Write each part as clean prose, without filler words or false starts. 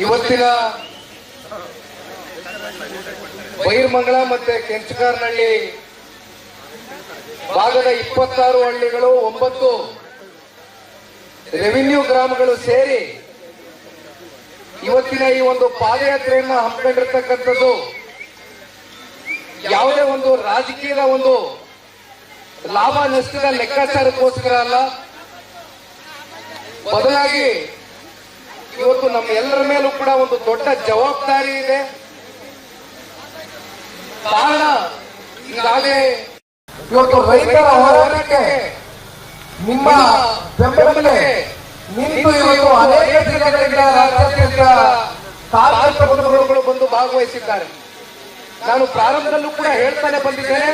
ಇವತ್ತಿನ ಬೈರಮಂಗಲ ಮತ್ತೆ ಕೆಂಚಗಾರನಹಳ್ಳಿ ಭಾಗದ 26 ಹಳ್ಳಿಗಳು 9 ರೆವಿನ್ಯೂ ಗ್ರಾಮಗಳು ಸೇರಿ ಇವತ್ತಿನ ಈ ಒಂದು ಪಾದಯಾತ್ರೆಯನ್ನ ಹಮ್ಮಿಕೊಂಡಿರ್ತಕ್ಕಂಥದ್ದು ಯಾವುದೇ ಒಂದು ರಾಜಕೀಯದ ಒಂದು ಲಾಭ ನಷ್ಟದ ಲೆಕ್ಕಾಚಾರಕ್ಕೋಸ್ಕರ ಅಲ್ಲ, ಬದಲಾಗಿ ಇವತ್ತು ನಮ್ಮ ಎಲ್ಲರ ಮೇಲೂ ಕೂಡ ಒಂದು ದೊಡ್ಡ ಜವಾಬ್ದಾರಿ ಇದೆ. ಕಾರಣ ಈಗಾಗಲೇ ಇವತ್ತು ರೈತರ ಹೋರಾಟಕ್ಕೆ ನಿಮ್ಮ ಬೆಂಬಲ ನಿಂತು ಇವತ್ತು ಅನೇಕ ಜಿಲ್ಲೆಗಳಿಂದ ರಾಜ್ಯಾದ್ಯಂತ ಕಾರ್ಮಿಕ ಬಂಧುಗಳು ಬಂದು ಭಾಗವಹಿಸಿದ್ದಾರೆ. ನಾನು ಪ್ರಾರಂಭದಲ್ಲೂ ಕೂಡ ಹೇಳ್ತಾನೆ ಬಂದಿದ್ದೇನೆ,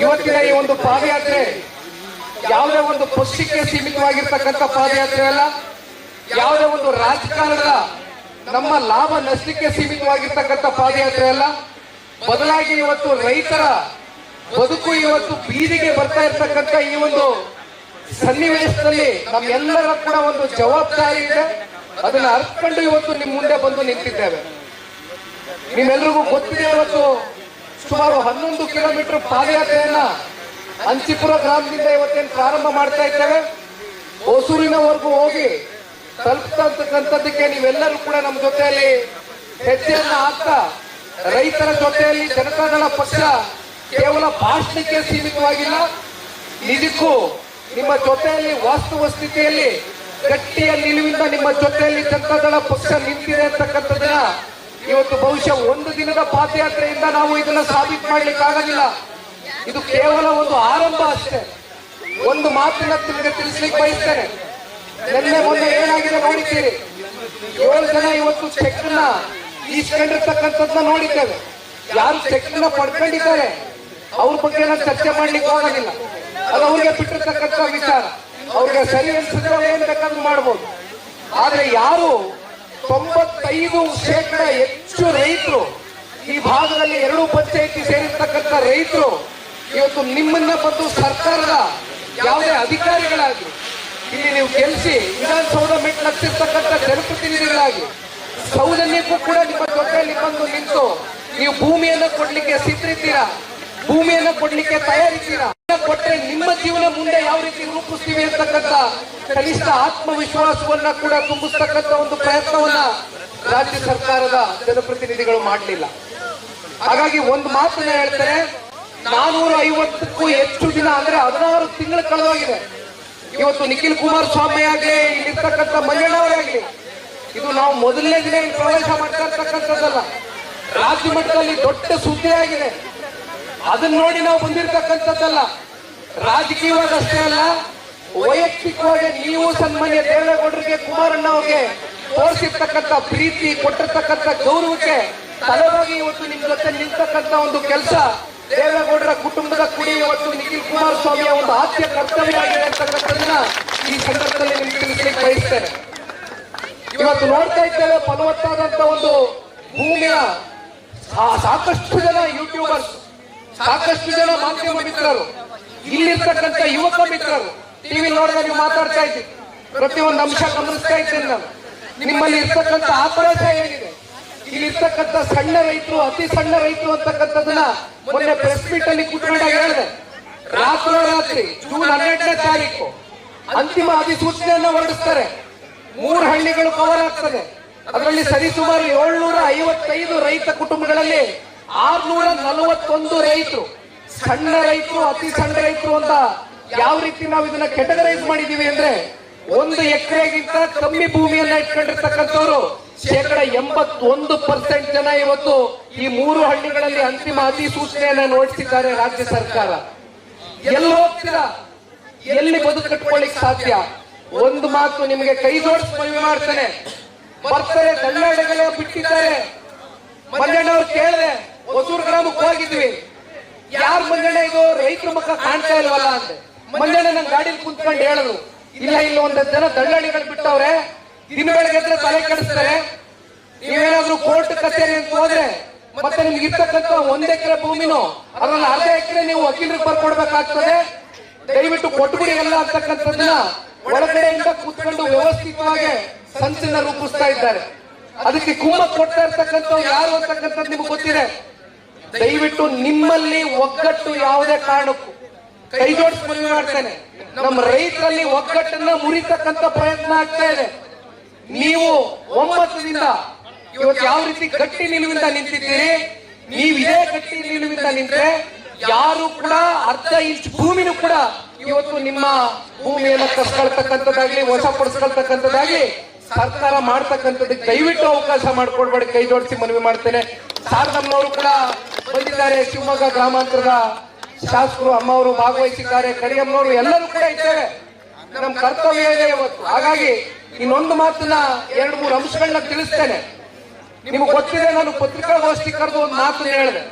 ಇವತ್ತಿನ ಈ ಒಂದು ಪಾದಯಾತ್ರೆ ಯಾವುದೇ ಒಂದು ಪಕ್ಷಕ್ಕೆ ಸೀಮಿತವಾಗಿರ್ತಕ್ಕಂಥ ಪಾದಯಾತ್ರೆ ಅಲ್ಲ, ಯಾವುದೇ ಒಂದು ರಾಜಕಾರಣದ ನಮ್ಮ ಲಾಭ ನಷ್ಟಕ್ಕೆ ಸೀಮಿತವಾಗಿರ್ತಕ್ಕಂಥ ಪಾದಯಾತ್ರೆ ಅಲ್ಲ, ಬದಲಾಗಿ ಇವತ್ತು ರೈತರ ಬದುಕು ಇವತ್ತು ಬೀದಿಗೆ ಬರ್ತಾ ಇರ್ತಕ್ಕಂಥ ಈ ಒಂದು ಸನ್ನಿವೇಶದಲ್ಲಿ ನಮ್ಮೆಲ್ಲರ ಕೂಡ ಒಂದು ಜವಾಬ್ದಾರಿ ಇದೆ. ಅದನ್ನ ಅರ್ಕೊಂಡು ಇವತ್ತು ನಿಮ್ ಮುಂದೆ ಬಂದು ನಿಂತಿದ್ದೇವೆ. ನಿಮ್ಮೆಲ್ಲರಿಗೂ ಗೊತ್ತಿದೆ, ಇವತ್ತು ಸುಮಾರು 11 ಕಿಲೋಮೀಟರ್ ಪಾದಯಾತ್ರೆಯನ್ನ ಅಂಚಿಪುರ ಗ್ರಾಮದಿಂದ ಇವತ್ತೇನು ಪ್ರಾರಂಭ ಮಾಡ್ತಾ ಇದ್ದೇವೆ. ಹೊಸೂರಿನವರೆಗೂ ಹೋಗಿ ತಲುಪತಕ್ಕಂಥದ್ದಕ್ಕೆ ನೀವೆಲ್ಲರೂ ಕೂಡ ನಮ್ಮ ಜೊತೆಯಲ್ಲಿ ಹೆಜ್ಜೆಯನ್ನ ಹಾಕ್ತಾ ರೈತರ ಜೊತೆಯಲ್ಲಿ ಜನತಾದಳ ಪಕ್ಷ ಕೇವಲ ಭಾಷಣಕ್ಕೆ ಸೀಮಿತವಾಗಿಲ್ಲ, ನಿಜಕ್ಕೂ ನಿಮ್ಮ ಜೊತೆಯಲ್ಲಿ ವಾಸ್ತವ ಸ್ಥಿತಿಯಲ್ಲಿ ಗಟ್ಟಿಯ ನಿಲುವಿಂದ ನಿಮ್ಮ ಜೊತೆಯಲ್ಲಿ ಜನತಾದಳ ಪಕ್ಷ ನಿಂತಿದೆ ಅಂತಕ್ಕಂಥದ್ದನ್ನ ಇವತ್ತು ಬಹುಶಃ ಒಂದು ದಿನದ ಪಾದಯಾತ್ರೆಯಿಂದ ನಾವು ಇದನ್ನ ಸಾಬೀತು ಮಾಡ್ಲಿಕ್ಕೆ ಆಗೋದಿಲ್ಲ. ಇದು ಕೇವಲ ಒಂದು ಆರಂಭ ಅಷ್ಟೇ. ಒಂದು ಮಾತನ್ನ ನಿಮಗೆ ತಿಳಿಸ್ಲಿಕ್ಕೆ ಬಯಸ್ತೇನೆ. ನಿನ್ನೆ ಮೊನ್ನೆ ಏನಾಗಿದೆ ನೋಡಿದ್ದೀರಿ, 7 ಜನ ಇವತ್ತು ಚೆಕ್ ನ ಈಸ್ಕೊಂಡಿರ್ತಕ್ಕಂಥದ್ದನ್ನ ನೋಡಿದ್ದೇವೆ. ಯಾರು ಚೆಕ್ ನ ಪಡ್ಕೊಂಡಿದ್ದಾರೆ ಅವ್ರ ಬಗ್ಗೆ ನಾನು ಚರ್ಚೆ ಮಾಡ್ಲಿಕ್ಕೆ ಹೋಗೋದಿಲ್ಲ, ಅದು ಅವ್ರಿಗೆ ಬಿಟ್ಟಿರ್ತಕ್ಕಂಥ ವಿಚಾರ. ಅವ್ರಿಗೆ ಸರಿ ಅನ್ಸಿದ್ರೆ ಏನ್ ಬೇಕಾದ್ರೂ ಮಾಡ್ಬೋದು. ಆದ್ರೆ ಯಾರು 95% ಹೆಚ್ಚು ರೈತರು ಈ ಭಾಗದಲ್ಲಿ 2 ಪಂಚಾಯಿತಿ ಸೇರಿರ್ತಕ್ಕಂಥ ರೈತರು ಇವತ್ತು ನಿಮ್ಮನ್ನ ಬಂದು ಸರ್ಕಾರದ ಯಾವುದೇ ಅಧಿಕಾರಿಗಳಾಗಿ ಇಲ್ಲಿ ನೀವು ಗೆಲ್ಲಿಸಿ ವಿಧಾನಸೌಧ ಮೆಟ್ಲು ಹತ್ತಿರ್ತಕ್ಕಂಥ ಜನಪ್ರತಿನಿಧಿಗಳಾಗಿ ಸೌಜನ್ಯಕ್ಕೂ ಕೂಡ ನಿಮ್ಮ ಜೊತೆಯಲ್ಲಿ ಬಂದು ನಿಂತು ನೀವು ಭೂಮಿಯನ್ನ ಕೊಡ್ಲಿಕ್ಕೆ ಸಿದ್ಧರಿದ್ದೀರಾ, ಭೂಮಿಯನ್ನ ಕೊಡ್ಲಿಕ್ಕೆ ತಯಾರಿದ್ದೀರಾ. ಕೊಟ್ಟರೆ ನಿಮ್ಮ ಜೀವನ ಮುಂದೆ ಯಾವ ರೀತಿ ರೂಪಿಸ್ತೀವಿ ಅಂತಕ್ಕಂಥ ಕನಿಷ್ಠ ಆತ್ಮವಿಶ್ವಾಸವನ್ನ ಕೂಡ ತುಂಬಿಸ್ತಕ್ಕಂಥ ಒಂದು ಪ್ರಯತ್ನವನ್ನ ರಾಜ್ಯ ಸರ್ಕಾರದ ಜನಪ್ರತಿನಿಧಿಗಳು ಮಾಡಲಿಲ್ಲ. ಹಾಗಾಗಿ ಒಂದು ಮಾತನ್ನ ಹೇಳ್ತಾರೆ, 450ಕ್ಕೂ ಹೆಚ್ಚು ದಿನ ಅಂದ್ರೆ 16 ತಿಂಗಳು ಕಳೆದೋಗಿದೆ. ಇವತ್ತು ನಿಖಿಲ್ ಕುಮಾರಸ್ವಾಮಿ ಆಗ್ಲಿ, ಇಲ್ಲಿರ್ತಕ್ಕಂಥ ಮಂಜಣ್ಣವರಾಗ್ಲಿ, ಇದು ನಾವು ಮೊದಲನೇ ದಿನ ಪ್ರವೇಶ ಮಾಡ್ತಾ ಇರ್ತಕ್ಕಂಥದ್ದಲ್ಲ, ರಾಜ್ಯ ಮಟ್ಟದಲ್ಲಿ ದೊಡ್ಡ ಸುದ್ದಿ ಆಗಿದೆ. ಅದನ್ನ ನೋಡಿ ನಾವು ಬಂದಿರತಕ್ಕಂಥದ್ದಲ್ಲ. ರಾಜಕೀಯವಾಗಿ ಅಷ್ಟೇ ಅಲ್ಲ, ವೈಯಕ್ತಿಕವಾಗಿ ನೀವು ಸನ್ಮಾನ್ಯ ದೇವೇಗೌಡರಿಗೆ, ಕುಮಾರಣ್ಣ ಅವರಿಗೆ ತೋರಿಸಿರ್ತಕ್ಕಂಥ ಪ್ರೀತಿ, ಕೊಟ್ಟಿರ್ತಕ್ಕಂಥ ಗೌರವಕ್ಕೆ ತಲೆಬಾಗಿ ಇವತ್ತು ನಿಮ್ ಜೊತೆ ನಿಲ್ತಕ್ಕಂಥ ಒಂದು ಕೆಲಸ ದೇವೇಗೌಡರ ಕುಟುಂಬದ ಕುಡಿ ಇವತ್ತು ನಿಖಿಲ್ ಕುಮಾರಸ್ವಾಮಿಯ ಒಂದು ಆದ್ಯ ಕರ್ತವ್ಯ ಆಗಿದೆ ಅಂತಕ್ಕಂಥದ್ದನ್ನ ಈ ಸಂದರ್ಭದಲ್ಲಿ ನಿಮ್ಗೆ ತಿಳಿಸ್ಲಿಕ್ಕೆ ಬಯಸ್ತೇನೆ. ಇವತ್ತು ನೋಡ್ತಾ ಇದ್ದೇವೆ, ಫಲವತ್ತಾದಂತ ಒಂದು ಭೂಮಿಯ ಸಾಕಷ್ಟು ಜನ ಯೂಟ್ಯೂಬರ್ಸ್, ಸಾಕಷ್ಟು ಜನ ಮಾಧ್ಯಮ ಮಿತ್ರರು, ಇಲ್ಲಿರ್ತಕ್ಕಂಥ ಯುವಕ ಮಿತ್ರರು ಟಿವಿ ನೋಡಿದಾಗ ನೀವು ಮಾತಾಡ್ತಾ ಇದ್ದೀವಿ, ಪ್ರತಿಯೊಂದು ಅಂಶ ಗಮನಿಸ್ತಾ ಇದ್ದೇನೆ ನಾನು. ನಿಮ್ಮಲ್ಲಿ ಇರ್ತಕ್ಕಂಥ ಆಕ್ರೋಶ ಏನಿದೆ, ಇಲ್ಲಿರ್ತಕ್ಕಂಥ ಸಣ್ಣ ರೈತರು, ಅತಿ ಸಣ್ಣ ರೈತರು ಅಂತಕ್ಕಂಥದ್ದನ್ನ ಮೊನ್ನೆ ಪ್ರೆಸ್ ಮೀಟ್ ಅಲ್ಲಿ ಕೂತ್ಕೊಂಡಾಗ ಹೇಳಿದೆ. ರಾತ್ರೋರಾತ್ರಿ ಜೂನ್ 12ನೇ ತಾರೀಕು ಅಂತಿಮ ಅಧಿಸೂಚನೆಯನ್ನ ಹೊರಡಿಸ್ತಾರೆ. 3 ಹಳ್ಳಿಗಳು ಕವರ್ ಆಗ್ತದೆ. ಅದರಲ್ಲಿ ಸರಿಸುಮಾರು 755 ರೈತ ಕುಟುಂಬಗಳಲ್ಲಿ 641 ರೈತರು, ಸಣ್ಣ ರೈತರು, ಅತಿ ಸಣ್ಣ ರೈತರು ಅಂತ ಯಾವ ರೀತಿ ನಾವು ಇದನ್ನ ಕೆಟಗರೈಸ್ ಮಾಡಿದೀವಿ ಅಂದ್ರೆ, 1 ಎಕರೆಗಿಂತ ಕಮ್ಮಿ ಭೂಮಿಯನ್ನ ಇಟ್ಕೊಂಡಿರ್ತಕ್ಕಂಥವ್ರು 81% ಜನ ಇವತ್ತು ಈ 3 ಹಳ್ಳಿಗಳಲ್ಲಿ ಅಂತಿಮ ಅಧಿಸೂಚನೆಯನ್ನ ನೋಡಿಸಿದ್ದಾರೆ ರಾಜ್ಯ ಸರ್ಕಾರ. ಎಲ್ಲಿ ಹೋಗ್ತೀರಾ, ಎಲ್ಲಿ ಬದುಕು ಕಟ್ಕೊಳ್ಳಿಕ್ ಸಾಧ್ಯ? ಒಂದು ಮಾತು ನಿಮಗೆ ಕೈ ಜೋಡಿಸಿ ಮನವಿ ಮಾಡ್ತಾನೆ, ಬರ್ತಾರೆ ದಳ್ಳಾಳಿಗಳೇ ಬಿಟ್ಟಿದ್ದಾರೆ. ಮಂಜಣ್ಣವ್ರು ಕೇಳಿದೆ, ಹೊಸೂರು ಗ್ರಾಮಕ್ಕೆ ಹೋಗಿದ್ವಿ, ಯಾರು ಮಂಜಣ್ಣ ಇದು ರೈತರ ಮಕ್ಕ ಕಾಣ್ತಾ ಇಲ್ವಲ್ಲ ಅಂತೆ. ಮಂಜಣ್ಣ ನನ್ ಗಾಡಿಲಿ ಕುಂತ್ಕೊಂಡು ಹೇಳಿದ್ರು, ಇಲ್ಲ ಇಲ್ಲ 1 ಜನ ದಳ್ಳಾಳಿಗಳು ಬಿಟ್ಟವ್ರೆ, ದಿನ ಬೆಳಗ್ಗೆ ತಲೆ ಕೆಡಿಸ್ತಾರೆ. ನೀವೇನಾದ್ರೂ ಕೋರ್ಟ್ ಕಚೇರಿ ಅಂತ ಹೋದ್ರೆ ಮತ್ತೆ ನಿಮ್ಗೆ ಇರ್ತಕ್ಕಂಥ 1 ಎಕರೆ ಭೂಮಿನೂ ಅದರಲ್ಲಿ ಅರ್ಧ ಎಕರೆ ನೀವು ವಕೀಲರಿಗೆ ಬರ್ಕೊಡ್ಬೇಕಾಗ್ತದೆ. ದಯವಿಟ್ಟು ಕೊಟ್ಬಿಡಿ ಎಲ್ಲ ಅಂತಕ್ಕಂಥದ್ದನ್ನ ಒಳಗಡೆಯಿಂದ ಕೂತ್ಕೊಂಡು ವ್ಯವಸ್ಥಿತವಾಗಿ ಸಂಚಲನ ರೂಪಿಸ್ತಾ ಇದ್ದಾರೆ. ಅದಕ್ಕೆ ಕುಮ್ಮಕ್ ಕೊಡ್ತಾ ಇರ್ತಕ್ಕಂಥವ್ರು ಯಾರು ಅಂತಕ್ಕಂಥದ್ದು ನಿಮ್ಗೆ ಗೊತ್ತಿದೆ. ದಯವಿಟ್ಟು ನಿಮ್ಮಲ್ಲಿ ಒಗ್ಗಟ್ಟು ಯಾವುದೇ ಕಾರಣಕ್ಕೂ ಕೈ ಜೋಡಿಸಿ ಮನವಿ ಮಾಡ್ತೇನೆ. ನಮ್ಮ ರೈತರಲ್ಲಿ ಒಗ್ಗಟ್ಟನ್ನ ಮುರಿತಕ್ಕಂಥ ಪ್ರಯತ್ನ ಆಗ್ತಾ ಇದೆ. ನೀವು ಒಮ್ಮತದಿಂದ ಇವತ್ತು ಯಾವ ರೀತಿ ಗಟ್ಟಿ ನಿಲುವಿಂದ ನಿಂತಿದ್ದೀರಿ, ನೀವು ಇದೇ ಗಟ್ಟಿ ನಿಲುವಿಂದ ನಿಂತ್ರೆ ಯಾರು ಕೂಡ ಅರ್ಧ ಇಂಚ್ ಭೂಮಿನೂ ಕೂಡ ಇವತ್ತು ನಿಮ್ಮ ಭೂಮಿಯನ್ನು ಕಸ್ಕೊಳ್ತಕ್ಕಂಥದ್ದಾಗ್ಲಿ ವಶಪಡಿಸ್ಕೊಳ್ತಕ್ಕಂಥದ್ದಾಗ್ಲಿ ಸರ್ಕಾರ ಮಾಡ್ತಕ್ಕಂಥದ್ದಕ್ಕೆ ದಯವಿಟ್ಟು ಅವಕಾಶ ಮಾಡಿಕೊಡ್ಬೇಡಿ. ಕೈ ಜೋಡಿಸಿ ಮನವಿ ಮಾಡ್ತೇನೆ. ಶಾರದಮ್ಮನವರು ಕೂಡ ಬಂದಿದ್ದಾರೆ, ಶಿವಮೊಗ್ಗ ಗ್ರಾಮಾಂತರದ ಶಾಸಕರು ಅಮ್ಮವರು ಭಾಗವಹಿಸಿದ್ದಾರೆ, ಕರಿಯಮ್ಮನವರು ಎಲ್ಲರೂ ಕೂಡ ಇದ್ದೇವೆ. ನಮ್ಮ ಕರ್ತವ್ಯ ಇದೆ ಇವತ್ತು. ಹಾಗಾಗಿ ಇನ್ನೊಂದು ಮಾತನ್ನ 2-3 ಅಂಶಗಳನ್ನ ತಿಳಿಸ್ತೇನೆ. ನಿಮಗೆ ಗೊತ್ತಿದೆ, ನಾನು ಪತ್ರಿಕಾಗೋಷ್ಠಿ ಕರೆದು ಒಂದು ಮಾತನ್ನ ಹೇಳಿದೆ.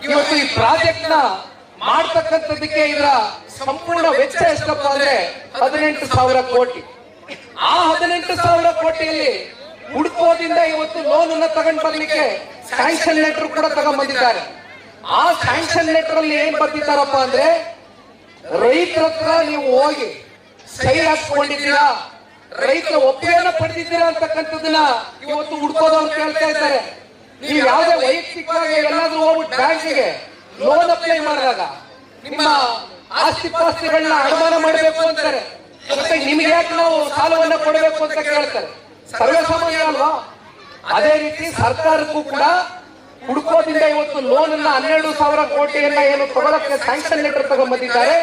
ಇವತ್ತು ಈ ಪ್ರಾಜೆಕ್ಟ್ ನ ಮಾಡ್ತಕ್ಕಂಥದ್ದಕ್ಕೆ ಇದರ ಸಂಪೂರ್ಣ ವೆಚ್ಚ ಎಷ್ಟಪ್ಪ ಅಂದ್ರೆ 18,000 ಕೋಟಿ. ಆ 18,000 ಕೋಟಿಯಲ್ಲಿ ಹುಡ್ಕೋದಿಂದ ಇವತ್ತು ಲೋನ್ ಅನ್ನ ತಗೊಂಡ್ ಬರ್ಲಿಕ್ಕೆ ಸ್ಯಾಂಕ್ಷನ್ ಲೆಟರ್ ಕೂಡ ತಗೊಂಡ್ ಬಂದಿದ್ದಾರೆ. ಆ ಸ್ಯಾಂಕ್ಷನ್ ಲೆಟರ್ ಅಲ್ಲಿ ಏನ್ ಬರ್ತಿದ್ದಾರಪ್ಪ ಅಂದ್ರೆ, ರೈತರ ಹತ್ರ ನೀವು ಹೋಗಿ ಸಹಿ ಹಾಕೊಂಡಿದ್ದೀರಾ, ರೈತರ ಒಪ್ಪಿಗೆಯನ್ನ ಪಡೆದಿದ್ದೀರಾ ಅಂತಕ್ಕಂಥದ್ದನ್ನ ಇವತ್ತು ಹುಡ್ಕೋದವ್ರು ಕೇಳ್ತಾ ಇದ್ದಾರೆ. ನೀವು ಯಾವುದೇ ವೈಯಕ್ತಿಕವಾಗಿ ಎಲ್ಲಾದ್ರೂ ಹೋಗ್ಬಿಟ್ಟು ಬ್ಯಾಂಕಿಗೆ ಲೋನ್ ಅಪ್ಲೈ ಮಾಡಿದಾಗ ನಿಮ್ಮ ಆಸ್ತಿ ಪಾಸ್ತಿಗಳನ್ನ ಅನುಮಾನ ಮಾಡಬೇಕು ಅಂತಾರೆ. ಮತ್ತೆ ನಿಮ್ಗೆ ಯಾಕೆ ನಾವು ಸಾಲವನ್ನ ಕೊಡಬೇಕು ಅಂತ ಕೇಳ್ತಾರೆ. ಸರ್ವಸಾಮಾನ್ಯ ಅಲ್ವಾ? ಅದೇ ರೀತಿ ಸರ್ಕಾರಕ್ಕೂ ಕೂಡ ಹುಡ್ಕೋದಿಂದ ಇವತ್ತು ಲೋನ್ ಅನ್ನ 12,000 ಕೋಟಿಯನ್ನ ಏನು ತಗೊಳಕ್ಕೆ ಸ್ಯಾಂಕ್ಷನ್ ಲೆಟರ್ ತಗೊಂಡ್ಬಂದಿದ್ದಾರೆ.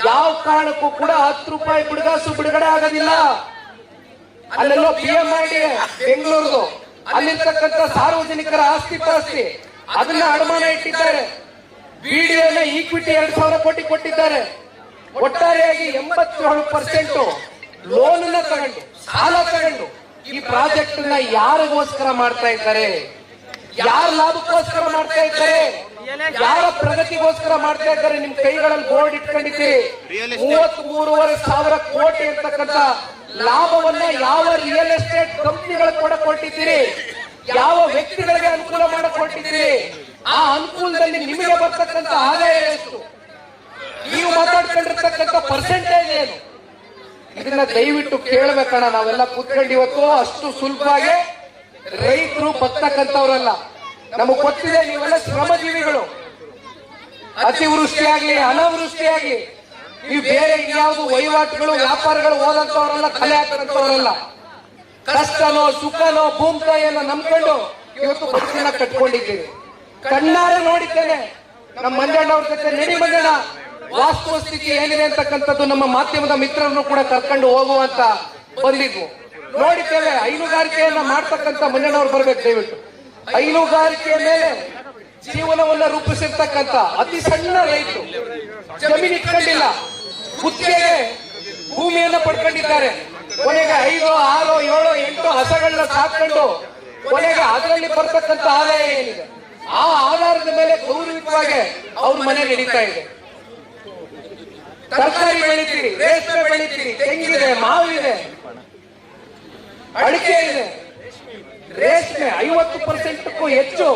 ಯಾವ ಕಾರಣಕ್ಕೂ ಕೂಡ 10 ರೂಪಾಯಿ ಬಿಡುಗಾಸು ಬಿಡುಗಡೆ ಆಗೋದಿಲ್ಲ. ಅಲ್ಲೆಲ್ಲೋ PMID ಬೆಂಗಳೂರು ಅಲ್ಲಿರ್ತಕ್ಕಂಥ ಸಾರ್ವಜನಿಕರ ಆಸ್ತಿ ಪಾಸ್ತಿ ಅದನ್ನ ಅನುಮಾನ ಇಟ್ಟಿದ್ದಾರೆ. BDOನ ಈಕ್ವಿಟಿ 2,000 ಕೋಟಿ ಕೊಟ್ಟಿದ್ದಾರೆ. ಒಟ್ಟಾರೆಯಾಗಿ 87% ಲೋನ್ ಅನ್ನ ತಗೊಂಡು ಸಾಲ ತಗೊಂಡು ಈ ಪ್ರಾಜೆಕ್ಟ್ ನ ಯಾರಿಗೋಸ್ಕರ ಮಾಡ್ತಾ ಇದ್ದಾರೆ, ಯಾರ ಲಾಭಕ್ಕೋಸ್ಕರ ಮಾಡ್ತಾ ಇದ್ದಾರೆ, ಯಾರ ಪ್ರಗತಿಗೋಸ್ಕರ ಮಾಡ್ತಾ ಇದ್ದಾರೆ? ನಿಮ್ ಕೈಗಳಲ್ಲಿ ಬೋರ್ಡ್ ಇಟ್ಕೊಂಡಿದ್ದೀರಿ. 33,500 ಕೋಟಿ ಅಂತಕ್ಕಂಥ ಲಾಭವನ್ನ ಯಾವ ರಿಯಲ್ ಎಸ್ಟೇಟ್ ಕಂಪನಿಗಳ ಕೂಡ ಕೊಟ್ಟಿದ್ದೀರಿ, ಯಾವ ವ್ಯಕ್ತಿಗಳಿಗೆ ಅನುಕೂಲ ಮಾಡಿಕೊಟ್ಟಿದ್ದೀರಿ. ಆ ಅನುಕೂಲದಲ್ಲಿ ನಿಮಗೆ ಬರ್ತಕ್ಕಂಥ ಆದಾಯ ಎಷ್ಟು, ನೀವು ಮಾತಾಡ್ಕೊಂಡಿರ್ತಕ್ಕಂಥ ಪರ್ಸೆಂಟೇಜ್ ಏನು, ಇದನ್ನ ದಯವಿಟ್ಟು ಕೇಳಬೇಕಣ್ಣ. ನಾವೆಲ್ಲ ಕೂತ್ಕೊಂಡು ಇವತ್ತು ಅಷ್ಟು ಸುಲಭವಾಗಿ ರೈತರು ಬರ್ತಕ್ಕಂಥವ್ರಲ್ಲ. ನಮಗ್ ಗೊತ್ತಿದೆ, ನೀವೆಲ್ಲ ಶ್ರಮಜೀವಿಗಳು. ಅತಿವೃಷ್ಟಿಯಾಗ್ಲಿ ಅನಾವೃಷ್ಟಿಯಾಗ್ಲಿ ನೀವು ಬೇರೆ ಇನ್ಯಾವುದು ವಹಿವಾಟುಗಳು ವ್ಯಾಪಾರಗಳು ಓದಂತವರಲ್ಲ, ಕಲೆ ಹಾಕಂತವರಲ್ಲ. ಕಷ್ಟನೋ ಸುಖನೋ ಭೂಮಿತಾಯಿಯನ್ನ ನಂಬ್ಕೊಂಡು ಇವತ್ತು ಬದುಕನ್ನ ಕಟ್ಕೊಂಡಿದ್ದೀವಿ. ಕಣ್ಣಾರೆ ನೋಡಿದ್ದೇನೆ. ನಮ್ಮ ಮಂಜಣ್ಣವ್ರ ಜೊತೆ ನಡಿ ಮಂಜಣ್ಣ ವಾಸ್ತುಸ್ಥಿತಿ ಏನಿದೆ ಅಂತಕ್ಕಂಥದ್ದು ನಮ್ಮ ಮಾಧ್ಯಮದ ಮಿತ್ರರನ್ನು ಕೂಡ ಕರ್ಕೊಂಡು ಹೋಗುವಂತ ಬಂದಿದ್ವು. ನೋಡಿದ್ದೇವೆ. ಹೈನುಗಾರಿಕೆಯನ್ನ ಮಾಡ್ತಕ್ಕಂಥ ಮಂಜಣ್ಣವ್ರು ಬರ್ಬೇಕು ದಯವಿಟ್ಟು. ಹೈನುಗಾರಿಕೆಯ ಮೇಲೆ ಜೀವನವನ್ನ ರೂಪಿಸಿರ್ತಕ್ಕಂಥ ಅತಿ ಸಣ್ಣ ರೈತರು, ಜಮೀನು ಇಟ್ಕೊಂಡಿಲ್ಲ, ಗುತ್ತಿಗೆಗೆ ಭೂಮಿಯನ್ನ ಪಡ್ಕೊಂಡಿದ್ದಾರೆ. ಕೊನೆಗೆ 5, 6, 7, 8 ಹಸಗಳನ್ನ ಸಾಕೊಂಡು ಕೊನೆಗೆ ಅದರಲ್ಲಿ ಬರ್ತಕ್ಕಂಥ ಆದಾಯ ಏನಿದೆ ಆ ಆಧಾರದ ಮೇಲೆ ಗೌರವಿತವಾಗಿ ಅವ್ರ ಮನೆ ನಡೀತಾ ಇದೆ. ತರಕಾರಿ ಬೆಳಿತೀರಿ, ರೇಷ್ಮೆ ಬೆಳಿತೀರಿ, ತೆಂಗಿದೆ, ಮಾವಿದೆ, ಅಡಿಕೆ ಇದೆ. ರೇಷ್ಮೆ 50%ಕ್ಕೂ ಹೆಚ್ಚು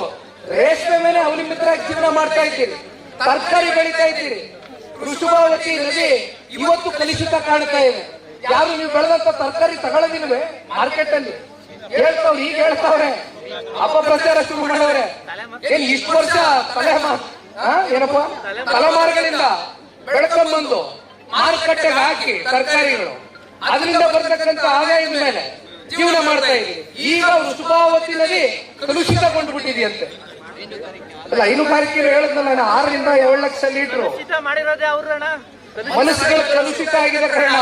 ರೇಷ್ಮೆ ಮೇಲೆ ಅವಲಂಬಿತರಾಗಿ ಜೀವನ ಮಾಡ್ತಾ ಇದ್ದೀರಿ. ತರಕಾರಿ ಬೆಳೀತಾ ಇದ್ದೀರಿ. ವೃಷಭಾವತಿ ನದಿ ಇವತ್ತು ಕಲುಷಿತ ಕಾಣ್ತಾ ಇದೆ. ಯಾರು ನೀವು ಬೆಳೆದಂತ ತರಕಾರಿ ತಗೊಳ್ಳೋದಿಲ್ವೇ ಮಾರ್ಕೆಟ್ ಅಲ್ಲಿ? ಹೇಳ್ತಾವ್ರು, ಈಗ ಹೇಳ್ತಾವ್ರೆ, ಅಪಪ್ರಚಾರ ಶುರು ಮಾಡವ್ರೆ. ಏನ್ ಇಷ್ಟು ವರ್ಷ ಏನಪ್ಪ ತಲೆಮಾರುಗಳಿಂದ ಬೆಳ್ಕೊಂಡ್ಬಂದು ಮಾರುಕಟ್ಟೆಗೆ ಹಾಕಿ ತರಕಾರಿಗಳು ಅದರಿಂದ ಬರ್ತಕ್ಕಂಥ ಆದಾಯದ ಮೇಲೆ ಜೀವನ ಮಾಡ್ತಾ ಇದ್ದೀವಿ. ಈಗ ವೃಷಭಾವತಿ ನದಿ ಕಲುಷಿತಗೊಂಡು ಬಿಟ್ಟಿದೆಯಂತೆ. ಅಲ್ಲ, ಹೈನುಗಾರಿಕೆ ಹೇಳಿದ್ನಲ್ಲ, 6 ರಿಂದ 7 ಲಕ್ಷ ಲೀಟರ್ ಮನಸ್ಸುಗಳು ಕಲುಷಿತ ಆಗಿದೆ ಕಾರಣ